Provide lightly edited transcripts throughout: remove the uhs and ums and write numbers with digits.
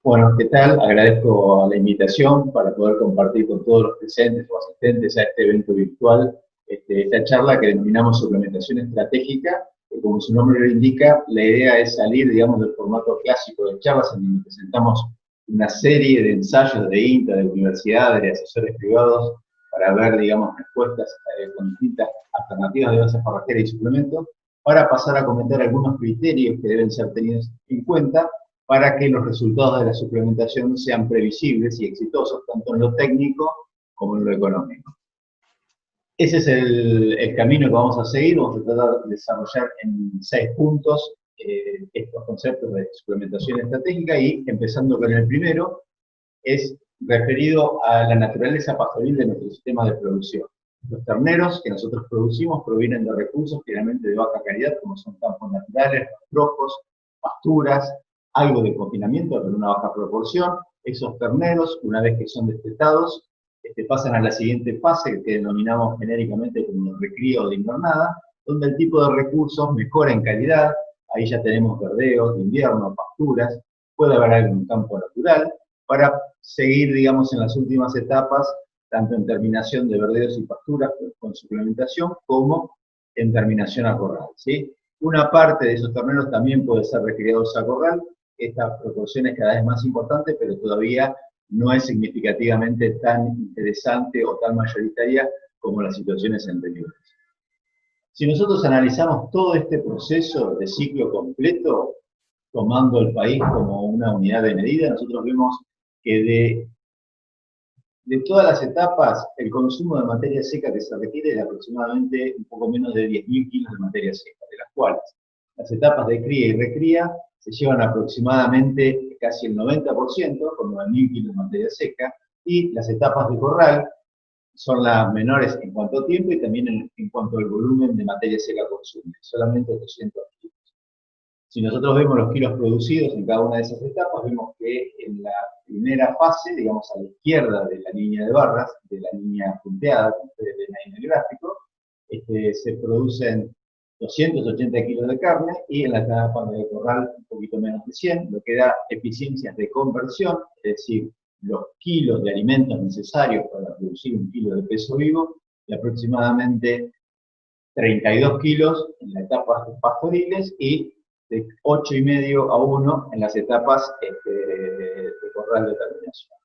Bueno, ¿qué tal? Agradezco la invitación para poder compartir con todos los presentes o asistentes a este evento virtual esta charla que denominamos suplementación estratégica, que como su nombre lo indica, la idea es salir, digamos, del formato clásico de charlas en donde presentamos una serie de ensayos de INTA, de universidades, de asesores privados, para ver, digamos, respuestas con distintas alternativas de base forrajera y suplementos, para pasar a comentar algunos criterios que deben ser tenidos en cuenta para que los resultados de la suplementación sean previsibles y exitosos, tanto en lo técnico como en lo económico. Ese es el camino que vamos a seguir. Vamos a tratar de desarrollar en 6 puntos estos conceptos de suplementación estratégica y empezando con el primero, es referido a la naturaleza pastoril de nuestro sistema de producción. Los terneros que nosotros producimos provienen de recursos generalmente de baja calidad, como son campos naturales, rastrojos, pasturas, algo de confinamiento, pero una baja proporción. Esos terneros, una vez que son destetados, pasan a la siguiente fase, que denominamos genéricamente como recría o de invernada, donde el tipo de recursos mejora en calidad. Ahí ya tenemos verdeos de invierno, pasturas, puede haber algún campo natural, para seguir, digamos, en las últimas etapas, tanto en terminación de verdeos y pasturas con suplementación, como en terminación a corral, ¿sí? Una parte de esos terneros también puede ser recriados a corral. Esta proporción es cada vez más importante, pero todavía no es significativamente tan interesante o tan mayoritaria como las situaciones anteriores. Si nosotros analizamos todo este proceso de ciclo completo, tomando el país como una unidad de medida, nosotros vemos que de todas las etapas, el consumo de materia seca que se requiere es aproximadamente un poco menos de 10.000 kilos de materia seca, de las cuales las etapas de cría y recría se llevan aproximadamente casi el 90%, con 9.000 kilos de materia seca, y las etapas de corral son las menores en cuanto a tiempo y también en cuanto al volumen de materia seca consumido, solamente 200 kilos. Si nosotros vemos los kilos producidos en cada una de esas etapas, vemos que en la primera fase, digamos a la izquierda de la línea de barras, de la línea punteada, como ustedes ven ahí en el gráfico, se producen 280 kilos de carne y en la etapa de corral un poquito menos de 100, lo que da eficiencias de conversión, es decir, los kilos de alimentos necesarios para producir un kilo de peso vivo, de aproximadamente 32 kilos en las etapas pastoriles y de 8,5 a 1 en las etapas de corral de terminación.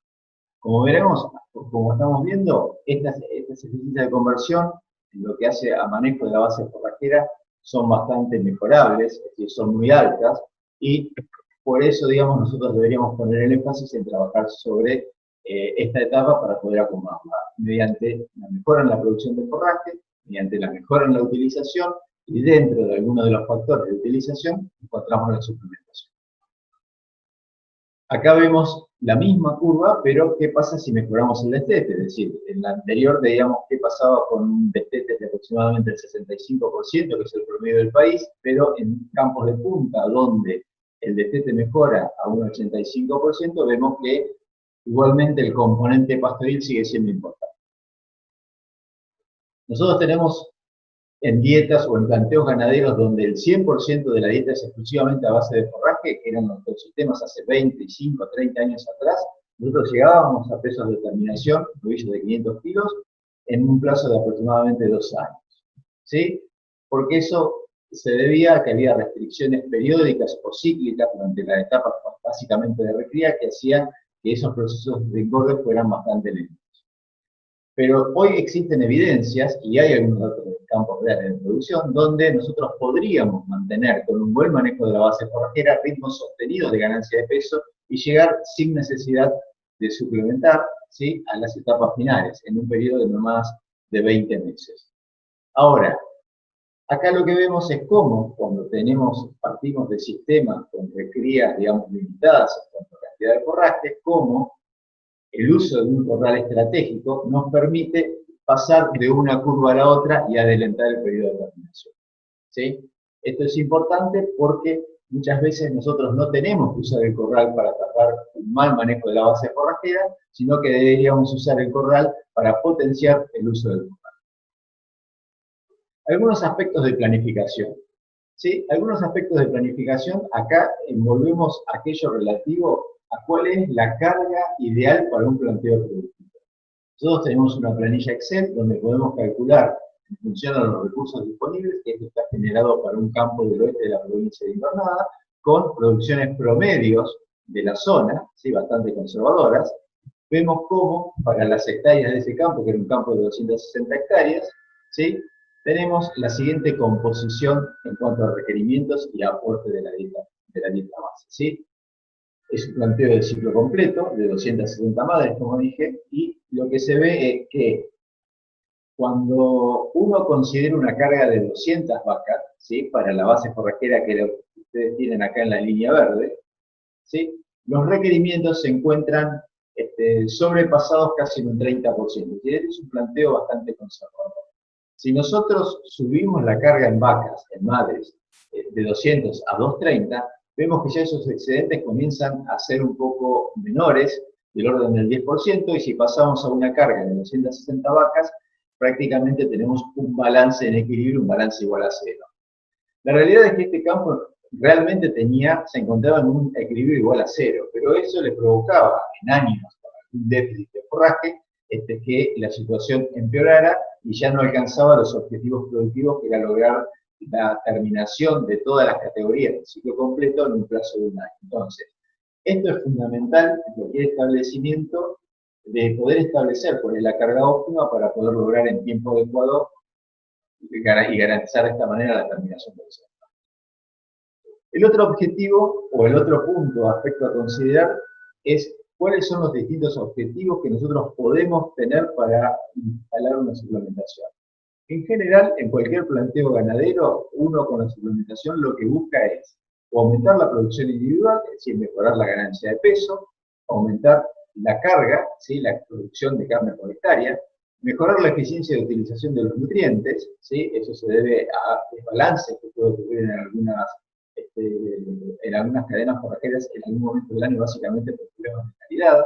Como veremos, como estamos viendo, estas eficiencias de conversión, en lo que hace a manejo de la base forrajera, son bastante mejorables, es decir, son muy altas, y por eso, digamos, nosotros deberíamos poner el énfasis en trabajar sobre esta etapa para poder acomodarla, mediante la mejora en la producción de forraje, mediante la mejora en la utilización, y dentro de algunos de los factores de utilización encontramos la suplementación. Acá vemos la misma curva, pero ¿qué pasa si mejoramos el destete? Es decir, en la anterior veíamos qué pasaba con un destete de aproximadamente el 65%, que es el promedio del país, pero en campos de punta, donde el destete mejora a un 85%, vemos que igualmente el componente pastoril sigue siendo importante. Nosotros tenemos en dietas o en planteos ganaderos donde el 100% de la dieta es exclusivamente a base de forraje, que eran nuestros sistemas hace 25, 30 años atrás, nosotros llegábamos a pesos de terminación, novillos de 500 kilos, en un plazo de aproximadamente 2 años. ¿Sí? Porque eso se debía a que había restricciones periódicas o cíclicas durante la etapa básicamente de recría que hacían que esos procesos de engorde fueran bastante lentos. Pero hoy existen evidencias, y hay algunos datos de campos reales de producción, donde nosotros podríamos mantener con un buen manejo de la base forrajera ritmos sostenidos de ganancia de peso y llegar sin necesidad de suplementar, ¿sí?, a las etapas finales, en un periodo de no más de 20 meses. Ahora, acá lo que vemos es cómo, cuando partimos de sistemas con recrías, digamos, limitadas en cuanto a cantidad de forraje, cómo el uso de un corral estratégico nos permite pasar de una curva a la otra y adelantar el periodo de terminación. ¿Sí? Esto es importante porque muchas veces nosotros no tenemos que usar el corral para tapar un mal manejo de la base forrajera, sino que deberíamos usar el corral para potenciar el uso del corral. Algunos aspectos de planificación. ¿Sí? Algunos aspectos de planificación, acá envolvemos aquello relativo a cuál es la carga ideal para un planteo productivo. Nosotros tenemos una planilla Excel donde podemos calcular, en función de los recursos disponibles, que esto está generado para un campo del oeste de la provincia de Invernada, con producciones promedios de la zona, ¿sí? Bastante conservadoras. Vemos cómo, para las hectáreas de ese campo, que era un campo de 260 hectáreas, ¿sí? Tenemos la siguiente composición en cuanto a requerimientos y aporte de la dieta base, ¿sí? Es un planteo de ciclo completo, de 270 madres, como dije, y lo que se ve es que cuando uno considera una carga de 200 vacas, ¿sí? Para la base forrajera que ustedes tienen acá en la línea verde, ¿sí? Los requerimientos se encuentran sobrepasados casi en un 30%. Y este es un planteo bastante conservador. Si nosotros subimos la carga en vacas, en madres, de 200 a 230, vemos que ya esos excedentes comienzan a ser un poco menores, del orden del 10%, y si pasamos a una carga de 260 vacas, prácticamente tenemos un balance en equilibrio, un balance igual a cero. La realidad es que este campo realmente se encontraba en un equilibrio igual a cero, pero eso le provocaba en años un déficit de forraje, que la situación empeorara y ya no alcanzaba los objetivos productivos, que era lograr la terminación de todas las categorías del ciclo completo en un plazo de un año. Entonces, esto es fundamental en cualquier establecimiento, de poder establecer cuál es la carga óptima para poder lograr en tiempo adecuado y garantizar de esta manera la terminación del ciclo. El otro objetivo, o el otro punto, aspecto a considerar, es cuáles son los distintos objetivos que nosotros podemos tener para instalar una suplementación. En general, en cualquier planteo ganadero, uno con la suplementación lo que busca es aumentar la producción individual, es decir, mejorar la ganancia de peso, aumentar la carga, ¿sí? La producción de carne por hectárea, mejorar la eficiencia de utilización de los nutrientes, ¿sí? Eso se debe a desbalances que puede ocurrir en algunas cadenas forrajeras en algún momento del año, básicamente por problemas de calidad.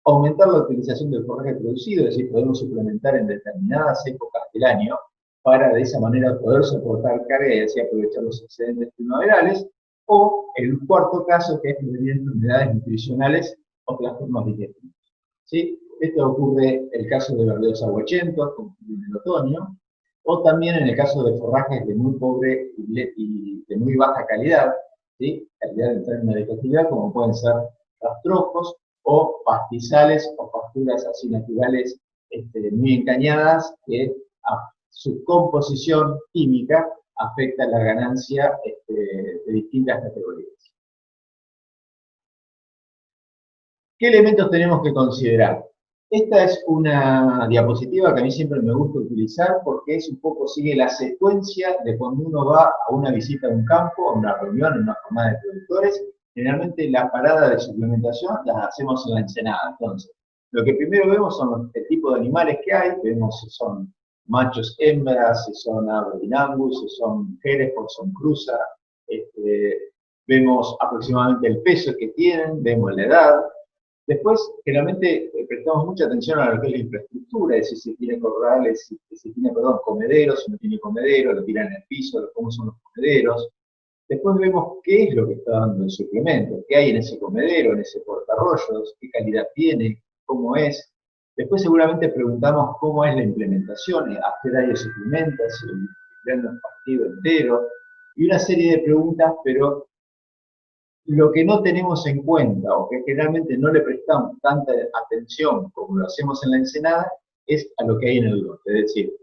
Aumentar la utilización del forraje producido, es decir, podemos suplementar en determinadas épocas del año para de esa manera poder soportar carga y así aprovechar los excedentes primaverales. O el cuarto caso, que es prevenir enfermedades nutricionales o trastornos digestivos, ¿sí? Esto ocurre en el caso de verdeos aguachentos, como en el otoño, o también en el caso de forrajes de muy pobre y de muy baja calidad, ¿sí? Calidad en términos de digestividad, como pueden ser rastrojos o pastizales o pasturas así naturales muy encañadas, que a su composición química afecta la ganancia de distintas categorías. ¿Qué elementos tenemos que considerar? Esta es una diapositiva que a mí siempre me gusta utilizar porque es un poco, sigue la secuencia de cuando uno va a una visita a un campo, a una reunión, a una jornada de productores. Generalmente la parada de suplementación las hacemos en la ensenada. Entonces, lo que primero vemos son el tipo de animales que hay, vemos si son machos, hembras, si son Aberdeen Angus, si son Hereford, son cruza, vemos aproximadamente el peso que tienen, vemos la edad. Después, generalmente prestamos mucha atención a lo que es la infraestructura, es decir, si tiene corrales, si tiene, comederos, si no tiene comederos, lo tiran en el piso, cómo son los comederos. Después vemos qué es lo que está dando el suplemento, qué hay en ese comedero, en ese portarrollos, qué calidad tiene, cómo es. Después seguramente preguntamos cómo es la implementación, a qué área se suplementa, si el pleno es partido entero, y una serie de preguntas, pero lo que no tenemos en cuenta, o que generalmente no le prestamos tanta atención como lo hacemos en la ensenada, es a lo que hay en el lote. Es decir,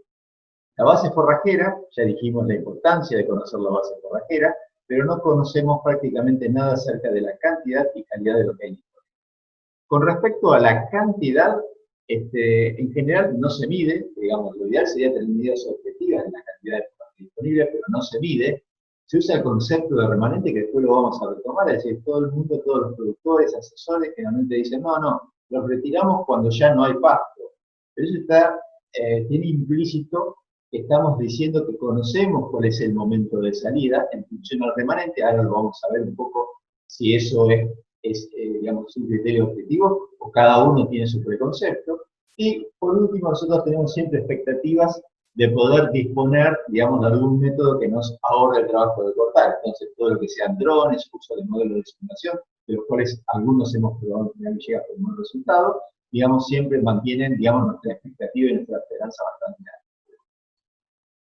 la base forrajera, ya dijimos la importancia de conocer la base forrajera, pero no conocemos prácticamente nada acerca de la cantidad y calidad de lo que hay. Con respecto a la cantidad, en general no se mide, digamos, lo ideal sería tener medidas objetivas de la cantidad de forraje disponible, pero no se mide. Se usa el concepto de remanente, que después lo vamos a retomar, es decir, todo el mundo, todos los productores, asesores, generalmente dicen, no, los retiramos cuando ya no hay pasto. Pero eso tiene implícito que estamos diciendo que conocemos cuál es el momento de salida en función al remanente. Ahora lo vamos a ver un poco si eso es digamos, un criterio objetivo o cada uno tiene su preconcepto. Y por último, nosotros tenemos siempre expectativas de poder disponer, digamos, de algún método que nos ahorre el trabajo de cortar. Entonces, todo lo que sean drones, uso de modelos de simulación, de los cuales algunos hemos probado en Villegas con buen resultado, digamos, siempre mantienen, digamos, nuestra expectativa y nuestra esperanza bastante alta.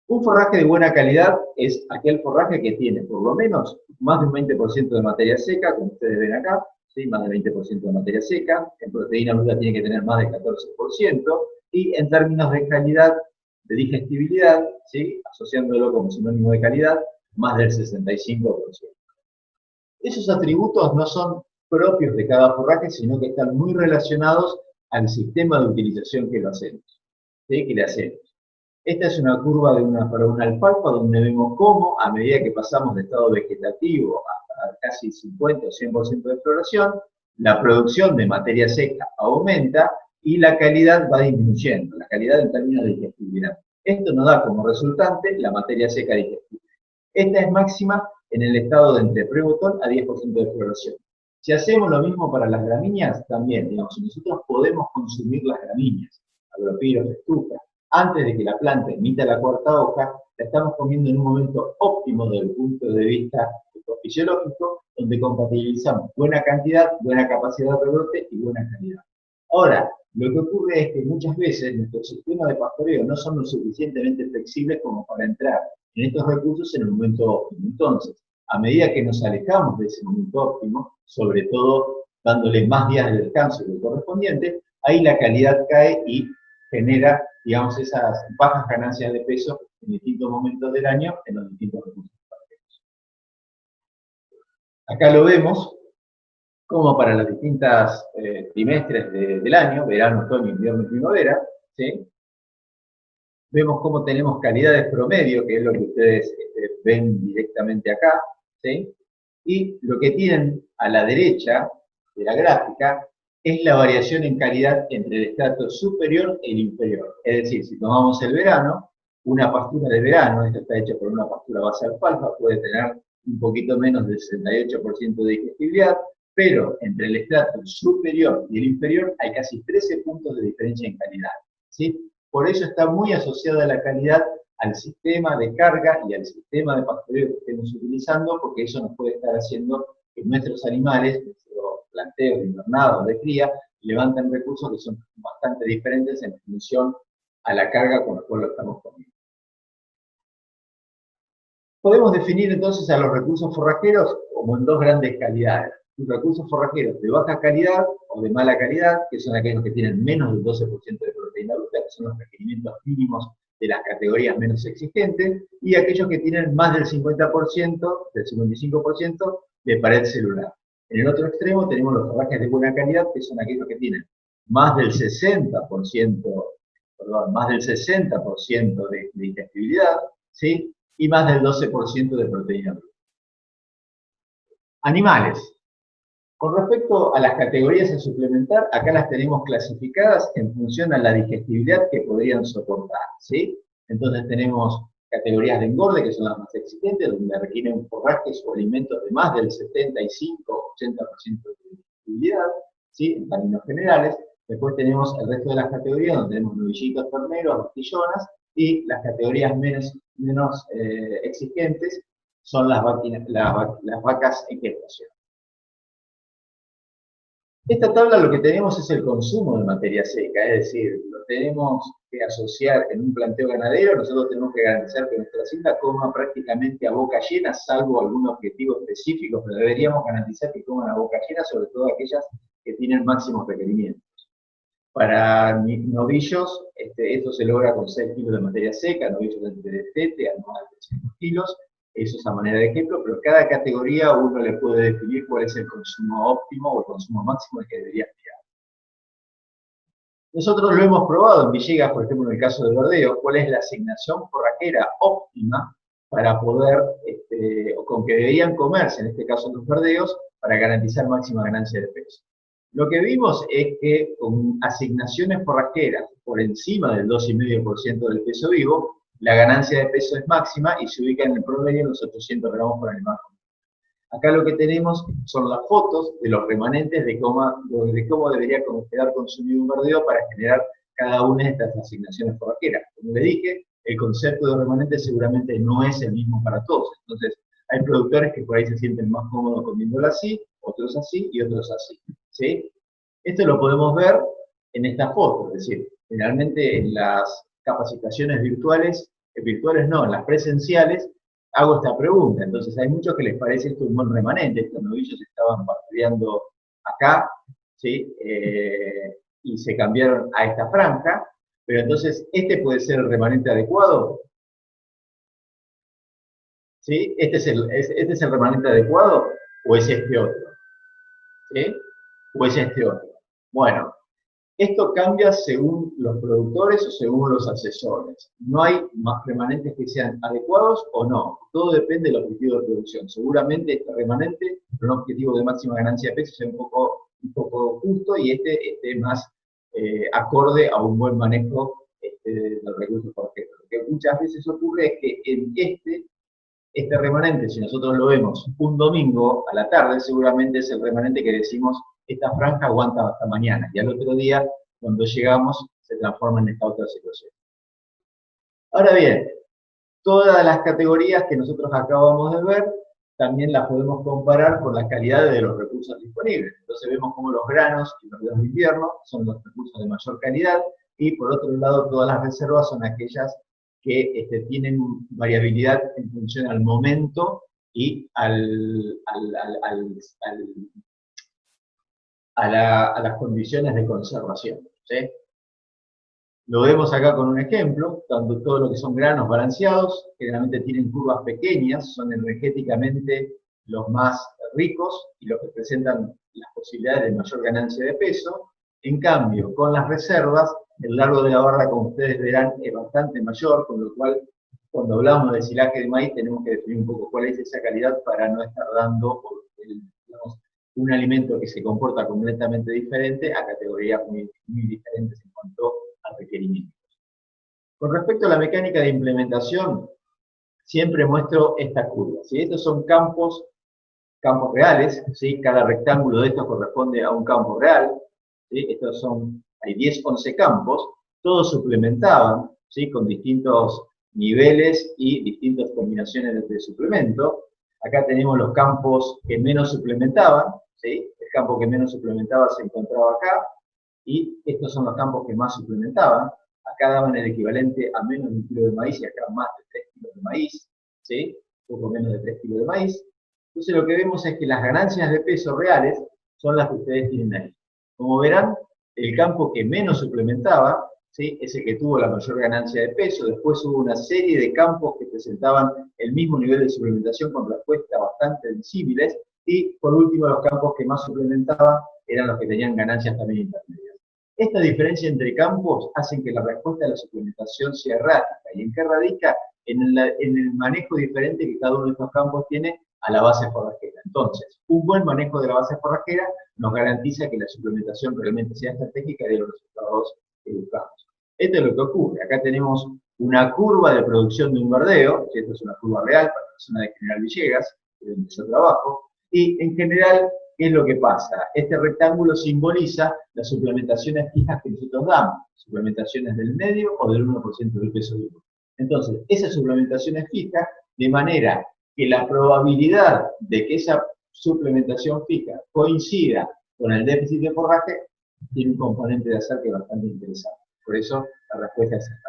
Un forraje de buena calidad es aquel forraje que tiene por lo menos más de un 20% de materia seca, como ustedes ven acá, ¿sí? Más del 20% de materia seca, en proteína bruta tiene que tener más del 14%, y en términos de calidad, de digestibilidad, ¿sí? Asociándolo como sinónimo de calidad, más del 65%. Esos atributos no son propios de cada forraje, sino que están muy relacionados al sistema de utilización que lo hacemos, ¿sí? Que le hacemos. Esta es una curva para una alfalfa donde vemos cómo, a medida que pasamos de estado vegetativo a casi 50 o 100% de floración, la producción de materia seca aumenta y la calidad va disminuyendo, la calidad en términos de digestibilidad. Esto nos da como resultante la materia seca digestible. Esta es máxima en el estado de entre prebotón a 10% de floración. Si hacemos lo mismo para las gramíneas, también, digamos, si nosotros podemos consumir las gramíneas, agropiros, estucas, antes de que la planta emita la cuarta hoja, la estamos comiendo en un momento óptimo desde el punto de vista fisiológico, donde compatibilizamos buena cantidad, buena capacidad de rebrote y buena calidad. Ahora, lo que ocurre es que muchas veces nuestros sistemas de pastoreo no son lo suficientemente flexibles como para entrar en estos recursos en el momento óptimo. Entonces, a medida que nos alejamos de ese momento óptimo, sobre todo dándole más días de descanso que correspondiente, ahí la calidad cae y genera, digamos, esas bajas ganancias de peso en distintos momentos del año en los distintos recursos. Acá lo vemos como para los distintos trimestres del año, verano, otoño, invierno y primavera, ¿sí? Vemos cómo tenemos calidades promedio, que es lo que ustedes ven directamente acá, ¿sí? Y lo que tienen a la derecha de la gráfica es la variación en calidad entre el estrato superior y el inferior. Es decir, si tomamos el verano, una pastura de verano, esta está hecha por una pastura base alfalfa, puede tener un poquito menos del 68% de digestibilidad, pero entre el estrato superior y el inferior hay casi 13 puntos de diferencia en calidad, ¿sí? Por eso está muy asociada la calidad al sistema de carga y al sistema de pastoreo que estemos utilizando, porque eso nos puede estar haciendo que nuestros animales, nuestros planteos de invernado, de cría, levanten recursos que son bastante diferentes en función a la carga con la cual lo estamos comiendo. Podemos definir entonces a los recursos forrajeros como en dos grandes calidades. Recursos forrajeros de baja calidad o de mala calidad, que son aquellos que tienen menos del 12% de proteína bruta, que son los requerimientos mínimos de las categorías menos existentes, y aquellos que tienen más del 50%, del 55% de pared celular. En el otro extremo tenemos los forrajes de buena calidad, que son aquellos que tienen más del 60%, más del 60% de digestibilidad, ¿sí? Y más del 12% de proteína bruta. Animales. Con respecto a las categorías a suplementar, acá las tenemos clasificadas en función a la digestibilidad que podrían soportar, ¿sí? Entonces tenemos categorías de engorde, que son las más exigentes, donde requieren forrajes o alimentos de más del 75-80% de digestibilidad, ¿sí? En términos generales. Después tenemos el resto de las categorías, donde tenemos novillitos, terneros, rostillonas, y las categorías menos exigentes son las vacas en gestación. Esta tabla lo que tenemos es el consumo de materia seca, es decir, lo tenemos que asociar en un planteo ganadero, nosotros tenemos que garantizar que nuestra hacienda coma prácticamente a boca llena, salvo algún objetivo específico, pero deberíamos garantizar que coman a boca llena, sobre todo aquellas que tienen máximos requerimientos. Para novillos, esto se logra con 6 kilos de materia seca, novillos de destete, anual de 300 kilos, eso es a manera de ejemplo, pero cada categoría uno le puede definir cuál es el consumo óptimo o el consumo máximo que debería aspirar. Nosotros lo hemos probado en Villegas, por ejemplo, en el caso de verdeo, cuál es la asignación forrajera óptima para poder, o con que deberían comerse, en este caso los verdeos, para garantizar máxima ganancia de peso. Lo que vimos es que con asignaciones forrajeras por encima del 2,5% del peso vivo, la ganancia de peso es máxima y se ubica en el promedio en los 800 gramos por animal. Acá lo que tenemos son las fotos de los remanentes de cómo debería quedar consumido un verdeo para generar cada una de estas asignaciones forrajeras. Como les dije, el concepto de remanente seguramente no es el mismo para todos. Entonces, hay productores que por ahí se sienten más cómodos comiéndolo así, otros así y otros así, ¿sí? Esto lo podemos ver en esta foto, es decir, generalmente en las capacitaciones virtuales no, en las presenciales, hago esta pregunta. Entonces hay muchos que les parece esto un buen remanente, estos novillos estaban pastoreando acá, ¿sí? Y se cambiaron a esta franja, pero entonces, ¿este puede ser el remanente adecuado? ¿Sí? ¿Este es el remanente adecuado o es este otro? ¿Sí? ¿O es este otro? Bueno, esto cambia según los productores o según los asesores. No hay más remanentes que sean adecuados o no. Todo depende del objetivo de producción. Seguramente este remanente, con un objetivo de máxima ganancia de peso, sea un poco justo y este más acorde a un buen manejo del recurso forjero. Lo que muchas veces ocurre es que en este remanente, si nosotros lo vemos un domingo a la tarde, seguramente es el remanente que decimos, esta franja aguanta hasta mañana, y al otro día, cuando llegamos, se transforma en esta otra situación. Ahora bien, todas las categorías que nosotros acabamos de ver, también las podemos comparar con la calidad de los recursos disponibles. Entonces vemos cómo los granos y los granos de invierno son los recursos de mayor calidad, y por otro lado todas las reservas son aquellas que tienen variabilidad en función al momento y a las condiciones de conservación, ¿sí? Lo vemos acá con un ejemplo, tanto todo lo que son granos balanceados, generalmente tienen curvas pequeñas, son energéticamente los más ricos y los que presentan las posibilidades de mayor ganancia de peso. En cambio, con las reservas, el largo de la barra, como ustedes verán, es bastante mayor, con lo cual, cuando hablamos de silaje de maíz, tenemos que definir un poco cuál es esa calidad para no estar dando, digamos, un alimento que se comporta completamente diferente a categorías muy diferentes en cuanto a requerimientos. Con respecto a la mecánica de implementación, siempre muestro esta curva, ¿sí? Estos son campos reales, ¿sí? Cada rectángulo de estos corresponde a un campo real, ¿sí? Hay 10, 11 campos, todos suplementaban, ¿sí? Con distintos niveles y distintas combinaciones de suplemento. Acá tenemos los campos que menos suplementaban, ¿sí? El campo que menos suplementaba se encontraba acá, y estos son los campos que más suplementaban. Acá daban el equivalente a menos de 1 kilo de maíz y acá más de 3 kilos de maíz, ¿sí? Poco menos de 3 kilos de maíz. Entonces lo que vemos es que las ganancias de peso reales son las que ustedes tienen ahí. Como verán, el campo que menos suplementaba, ¿sí? Es el que tuvo la mayor ganancia de peso. Después hubo una serie de campos que presentaban el mismo nivel de suplementación con respuestas bastante visibles. Y por último, los campos que más suplementaban eran los que tenían ganancias también intermedias. Esta diferencia entre campos hace que la respuesta a la suplementación sea errática. ¿Y en qué radica? En el manejo diferente que cada uno de estos campos tiene a la base forrajera. Entonces, un buen manejo de la base forrajera nos garantiza que la suplementación realmente sea estratégica y dé los resultados que buscamos. Esto es lo que ocurre. Acá tenemos una curva de producción de un verdeo, que esto es una curva real para la zona de General Villegas, que es donde yo trabajo, y en general, ¿qué es lo que pasa? Este rectángulo simboliza las suplementaciones fijas que nosotros damos, suplementaciones del medio o del 1% del peso vivo. Entonces, esas suplementaciones fijas, de manera que la probabilidad de que esa suplementación fija coincida con el déficit de forraje tiene un componente de azar que es bastante interesante. Por eso la respuesta es esta.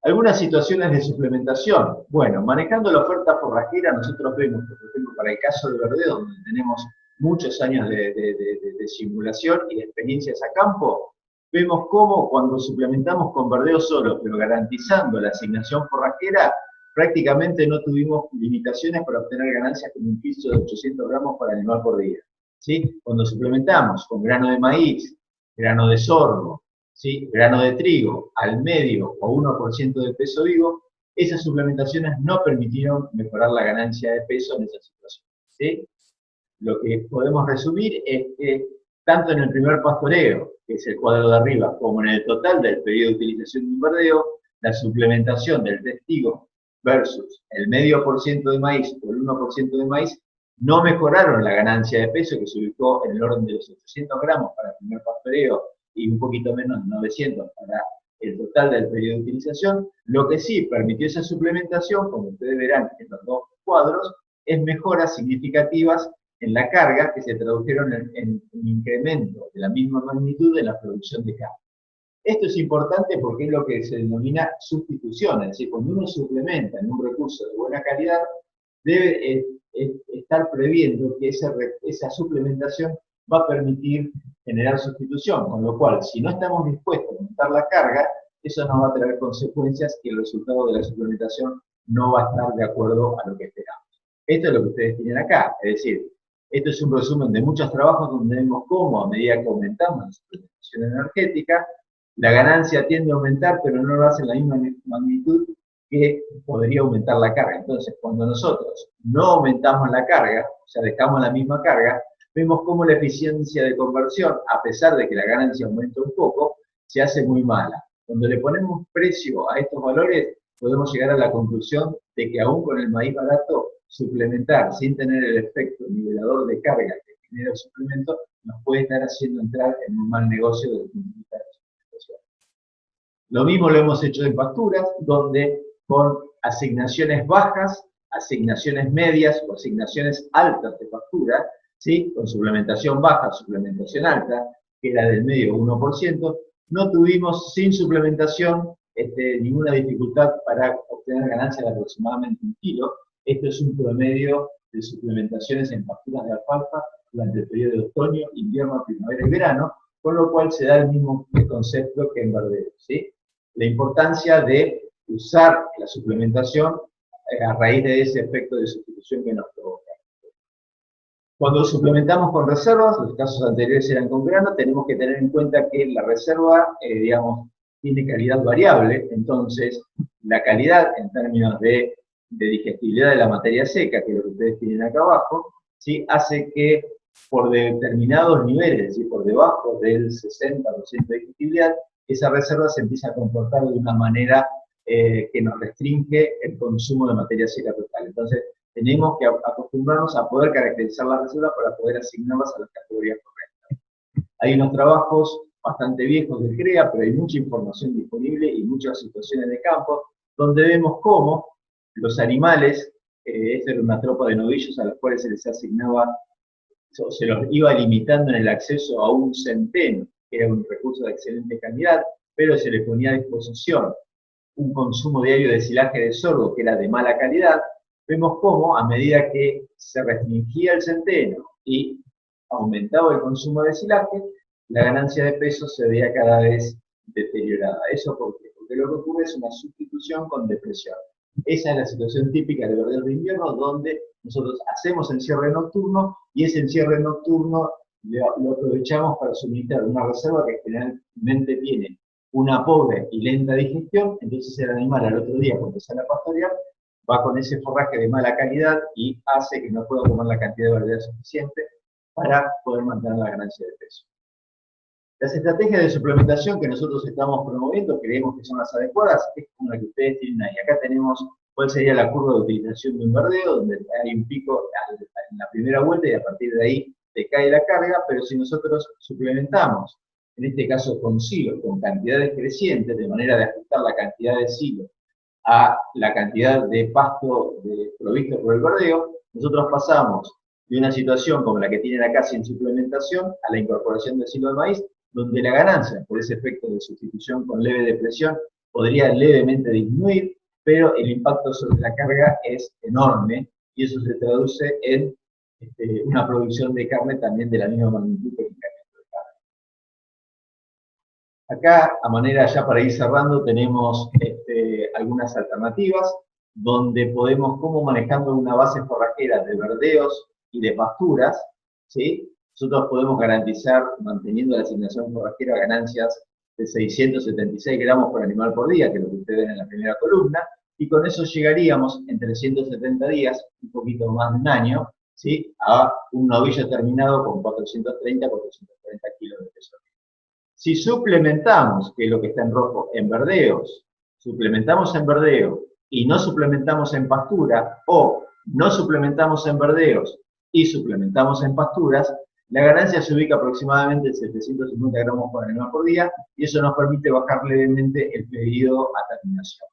Algunas situaciones de suplementación. Bueno, manejando la oferta forrajera, nosotros vemos que, por ejemplo, para el caso de verdeo, donde tenemos muchos años de simulación y de experiencias a campo, vemos cómo cuando suplementamos con verdeo solo, pero garantizando la asignación forrajera, prácticamente no tuvimos limitaciones para obtener ganancias con un piso de 800 gramos por animal por día, ¿sí? Cuando suplementamos con grano de maíz, grano de sorgo, ¿sí? Grano de trigo al medio o 1% del peso vivo, esas suplementaciones no permitieron mejorar la ganancia de peso en esa situación, ¿sí? Lo que podemos resumir es que tanto en el primer pastoreo, que es el cuadro de arriba, como en el total del periodo de utilización de un verdeo, la suplementación del testigo versus el medio por ciento de maíz o el 1% de maíz no mejoraron la ganancia de peso, que se ubicó en el orden de los 800 gramos para el primer pastoreo y un poquito menos, 900 para el total del periodo de utilización. Lo que sí permitió esa suplementación, como ustedes verán en los dos cuadros, es mejoras significativas en la carga que se tradujeron en un incremento de la misma magnitud en la producción de carne. Esto es importante porque es lo que se denomina sustitución, es decir, cuando uno suplementa en un recurso de buena calidad, debe estar previendo que esa suplementación va a permitir generar sustitución, con lo cual, si no estamos dispuestos a aumentar la carga, eso nos va a traer consecuencias y el resultado de la suplementación no va a estar de acuerdo a lo que esperamos. Esto es lo que ustedes tienen acá, es decir, esto es un resumen de muchos trabajos donde vemos cómo, a medida que aumentamos la suplementación energética, la ganancia tiende a aumentar, pero no lo hace en la misma magnitud que podría aumentar la carga. Entonces, cuando nosotros no aumentamos la carga, o sea, dejamos la misma carga, vemos cómo la eficiencia de conversión, a pesar de que la ganancia aumenta un poco, se hace muy mala. Cuando le ponemos precio a estos valores, podemos llegar a la conclusión de que aún con el maíz barato, suplementar sin tener el efecto nivelador de carga que genera el suplemento, nos puede estar haciendo entrar en un mal negocio desde el punto de vista de la suplementación. Lo mismo lo hemos hecho en pasturas, donde con asignaciones bajas, asignaciones medias o asignaciones altas de pastura, ¿sí? Con suplementación baja, suplementación alta, que era del medio 1%, no tuvimos sin suplementación ninguna dificultad para obtener ganancias de aproximadamente 1 kilo. Esto es un promedio de suplementaciones en pasturas de alfalfa durante el periodo de otoño, invierno, primavera y verano, con lo cual se da el mismo concepto que en verdeo, ¿sí? La importancia de usar la suplementación a raíz de ese efecto de sustitución que nos provoca. Cuando suplementamos con reservas, los casos anteriores eran con grano, tenemos que tener en cuenta que la reserva, digamos, tiene calidad variable, entonces la calidad en términos de digestibilidad de la materia seca, que es lo que ustedes tienen acá abajo, ¿sí? Hace que por determinados niveles, es decir, por debajo del 60% de digestibilidad, esa reserva se empieza a comportar de una manera que nos restringe el consumo de materia seca total. Entonces, tenemos que acostumbrarnos a poder caracterizar las reservas para poder asignarlas a las categorías correctas. Hay unos trabajos bastante viejos del CREA, pero hay mucha información disponible y muchas situaciones de campo, donde vemos cómo los animales, esta era una tropa de novillos a los cuales se les asignaba, se los iba limitando en el acceso a un centeno, que era un recurso de excelente calidad, pero se les ponía a disposición un consumo diario de silaje de sorgo que era de mala calidad. Vemos cómo, a medida que se restringía el centeno y aumentaba el consumo de silaje, la ganancia de peso se veía cada vez deteriorada. ¿Eso por qué? Porque lo que ocurre es una sustitución con depresión. Esa es la situación típica de verdeos de invierno, donde nosotros hacemos encierre nocturno y ese encierre nocturno lo aprovechamos para suministrar una reserva que generalmente tiene una pobre y lenta digestión, entonces el animal al otro día, cuando sale a pastorear, va con ese forraje de mala calidad y hace que no pueda tomar la cantidad de variedad suficiente para poder mantener la ganancia de peso. Las estrategias de suplementación que nosotros estamos promoviendo, creemos que son las adecuadas, es como la que ustedes tienen ahí. Acá tenemos cuál sería la curva de utilización de un verdeo, donde hay un pico en la primera vuelta y a partir de ahí decae la carga, pero si nosotros suplementamos, en este caso con silos, con cantidades crecientes, de manera de ajustar la cantidad de silos a la cantidad de pasto provisto por el verdeo, nosotros pasamos de una situación como la que tienen acá sin suplementación a la incorporación del silo de maíz, donde la ganancia por ese efecto de sustitución con leve depresión podría levemente disminuir, pero el impacto sobre la carga es enorme y eso se traduce en una producción de carne también de la misma magnitud que el incremento de carne. Acá, a manera ya para ir cerrando, tenemos algunas alternativas donde podemos, como manejando una base forrajera de verdeos y de pasturas, ¿sí? Nosotros podemos garantizar, manteniendo la asignación forrajera, ganancias de 676 gramos por animal por día, que es lo que ustedes ven en la primera columna, y con eso llegaríamos en 370 días, un poquito más de un año, ¿sí? A un novillo terminado con 430 kilos de peso. Si suplementamos, que es lo que está en rojo, en verdeos, suplementamos en verdeo y no suplementamos en pastura, o no suplementamos en verdeos y suplementamos en pasturas, la ganancia se ubica aproximadamente en 750 gramos por animal por día, y eso nos permite bajar levemente el pedido a terminación.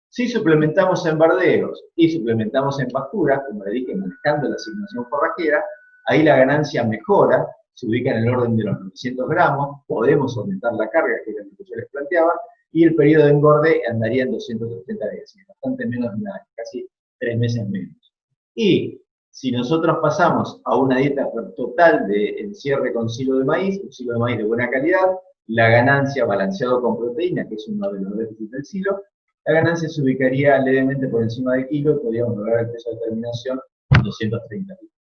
Si suplementamos en verdeos y suplementamos en pasturas, como le dije, manejando la asignación forrajera, Ahí la ganancia mejora, se ubica en el orden de los 900 gramos, podemos aumentar la carga, que era lo que yo les planteaba, y el periodo de engorde andaría en 230 días, bastante menos de un año, casi 3 meses menos. Y si nosotros pasamos a una dieta total de encierre con silo de maíz, un silo de maíz de buena calidad, la ganancia balanceado con proteína, que es uno de los déficits del silo, la ganancia se ubicaría levemente por encima del kilo y podríamos lograr el peso de terminación en 230 días.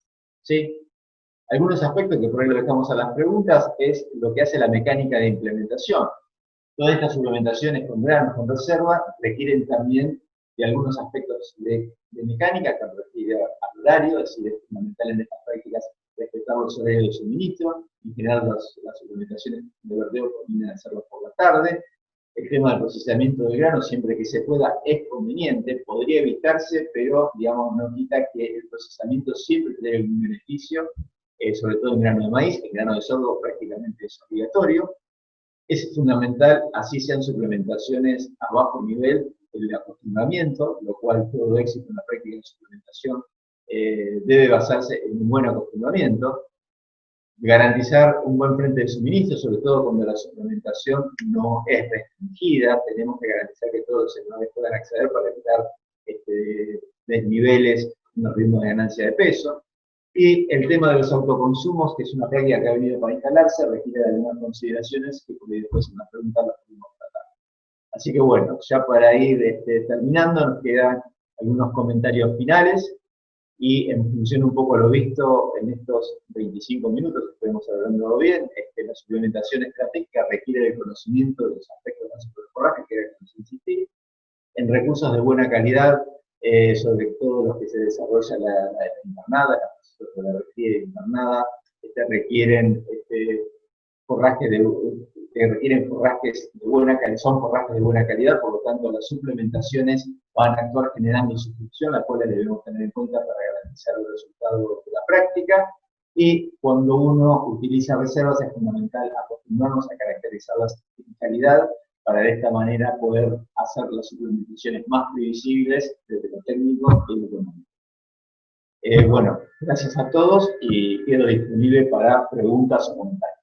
¿Sí? Algunos aspectos que por ahí lo dejamos a las preguntas es lo que hace la mecánica de implementación. Todas estas suplementaciones con granos, con reserva, requieren también de algunos aspectos de mecánica que refiere al horario, es decir, es fundamental en estas prácticas respetar los horarios de suministro, en general las suplementaciones de verdeo conviene hacerlo por la tarde. El tema del procesamiento del grano, siempre que se pueda, es conveniente, podría evitarse, pero digamos no quita que el procesamiento siempre tiene un beneficio, sobre todo en grano de maíz, el grano de sorgo prácticamente es obligatorio. Es fundamental, así sean suplementaciones a bajo nivel, el acostumbramiento, lo cual todo éxito en la práctica de suplementación debe basarse en un buen acostumbramiento. Garantizar un buen frente de suministro, sobre todo cuando la suplementación no es restringida, tenemos que garantizar que todos los sectores puedan acceder para evitar desniveles en los ritmos de ganancia de peso. Y el tema de los autoconsumos, que es una práctica que ha venido para instalarse, requiere de algunas consideraciones que por ahí después en las preguntas las podemos tratar. Así que bueno, ya para ir terminando, nos quedan algunos comentarios finales. Y en función un poco a lo visto en estos 25 minutos, que estuvimos hablando bien, la suplementación estratégica requiere del conocimiento de los aspectos de la superforraje, que era el que nos insistí, en recursos de buena calidad, sobre todo los que se desarrolla la invernada, la refiere invernada, requieren forrajes de buena calidad, son forrajes de buena calidad, por lo tanto las suplementaciones van a actuar generando suscripción, la cual debemos tener en cuenta para garantizar el resultado de la práctica. Y cuando uno utiliza reservas es fundamental acostumbrarnos a caracterizarlas en calidad para de esta manera poder hacer las suplementaciones más previsibles desde lo técnico y lo económico. Bueno, gracias a todos y quedo disponible para preguntas o comentarios.